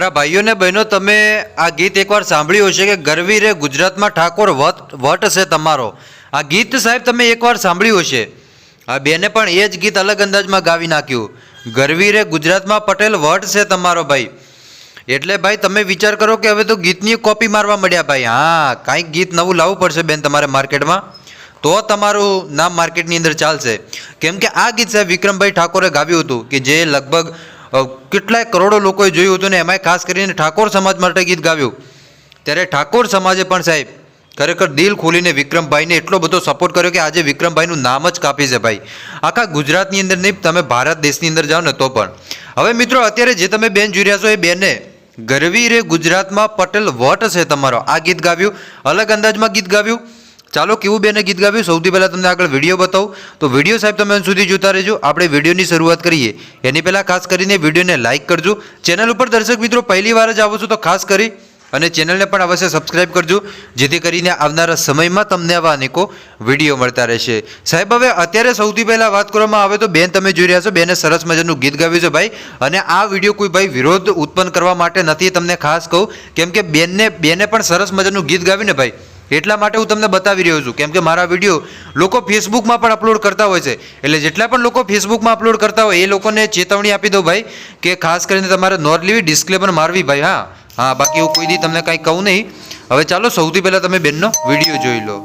મારા ભાઈઓ ને બહેનો, તમે આ ગીત એકવાર સાંભળ્યું હશે કે ગરવી રે ગુજરાતમાં ઠાકોર વટ છે તમારો. આ ગીત સાહેબ તમે એકવાર સાંભળ્યું હશે. આ બેને પણ એ જ ગીત અલગ અંદાજમાં ગાવી નાખ્યું. ગરવી રે ગુજરાતમાં પટેલ વટ છે તમારો ભાઈ. એટલે ભાઈ તમે વિચાર કરો કે હવે તો ગીતની કોપી મારવા મળ્યા ભાઈ. હા, કાંઈક ગીત નવું લાવવું પડશે બેન તમારે માર્કેટમાં, તો તમારું નામ માર્કેટની અંદર ચાલશે. કેમ કે આ ગીત સાહેબ વિક્રમભાઈ ઠાકોરે ગાવ્યું હતું કે જે લગભગ કેટલાય કરોડો લોકોએ જોયું હતું ને એમાંય ખાસ કરીને ઠાકોર સમાજ માટે ગીત ગાવ્યું. ત્યારે ઠાકોર સમાજે પણ સાહેબ ખરેખર દિલ ખોલીને વિક્રમભાઈને એટલો બધો સપોર્ટ કર્યો કે આજે વિક્રમભાઈનું નામ જ કાપી છે ભાઈ. આખા ગુજરાતની અંદર નહીં, તમે ભારત દેશની અંદર જાઓ ને તો પણ. હવે મિત્રો, અત્યારે જે તમે બેન જોઈ રહ્યા છો એ બેને ગરવી રે ગુજરાતમાં પટેલ વટ છે તમારો આ ગીત ગાવ્યું, અલગ અંદાજમાં ગીત ગાવ્યું. ચાલો કેવું બેને ગીત ગાવ્યું સૌથી પહેલાં તમને આગળ વિડીયો બતાવું. તો વિડીયો સાહેબ તમે અંત સુધી જોતા રહેજો. આપણે વિડીયોની શરૂઆત કરીએ એની પહેલાં ખાસ કરીને વિડીયોને લાઇક કરજો. ચેનલ ઉપર દર્શક મિત્રો પહેલી વાર જ આવો છો તો ખાસ કરી અને ચેનલને પણ અવશ્ય સબસ્ક્રાઇબ કરજો, જેથી કરીને આવનારા સમયમાં તમને આવા અનેકો વિડીયો મળતા રહેશે. સાહેબ હવે અત્યારે સૌથી પહેલાં વાત કરવામાં આવે તો બેન તમે જોઈ રહ્યા છો, બેને સરસ મજાનું ગીત ગાવ્યું છે ભાઈ. અને આ વિડીયો કોઈ ભાઈ વિરોધ ઉત્પન્ન કરવા માટે નથી, તમને ખાસ કહું, કેમ કે બેને પણ સરસ મજાનું ગીત ગાવ્યું ને ભાઈ, એટલા માટે હું તમને બતાવી રહ્યો છું. કેમ કે મારા વિડીયો લોકો ફેસબુકમાં પણ અપલોડ કરતા હોય છે, એટલે જેટલા પણ લોકો ફેસબુકમાં અપલોડ કરતા હોય એ લોકોને ચેતવણી આપી દઉં ભાઈ કે ખાસ કરીને તમારે નોંધ લેવી, ડિસ્ક્લેમર મારવી ભાઈ. હા, બાકી હું કોઈ દી તમને કાંઈ કહું નહીં. હવે ચાલો સૌથી પહેલાં તમે બેનનો વિડીયો જોઈ લો.